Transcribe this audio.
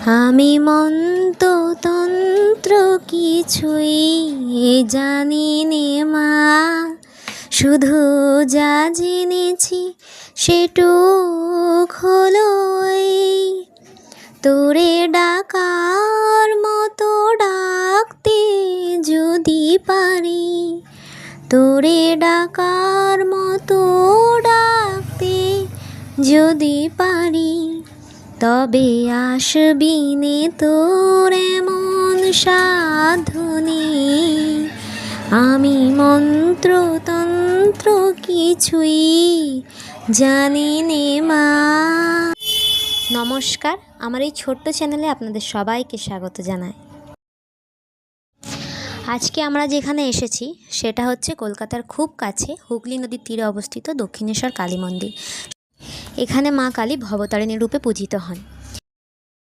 আমি মন্ত্রতন্ত্র কিছুই জানি নে মা, শুধু যা জেনেছি সেটুক হলো এই, তোরে ডাকার মতো ডাকতে যদি পারি, তোরে ডাকার মতো ডাকতে যদি পারি, তবে আসবি নে তোর এমন সাধনে। আমি মন্ত্রতন্ত্র কিছুই জানি নে মা। নমস্কার, আমার এই ছোট্ট চ্যানেলে আপনাদের সবাইকে স্বাগত জানাই। আজকে আমরা যেখানে এসেছি সেটা হচ্ছে কলকাতার খুব কাছে হুগলি নদীর তীরে অবস্থিত দক্ষিণেশ্বর কালী মন্দির। এখানে মা কালী ভবতারিণী রূপে পূজিত হন।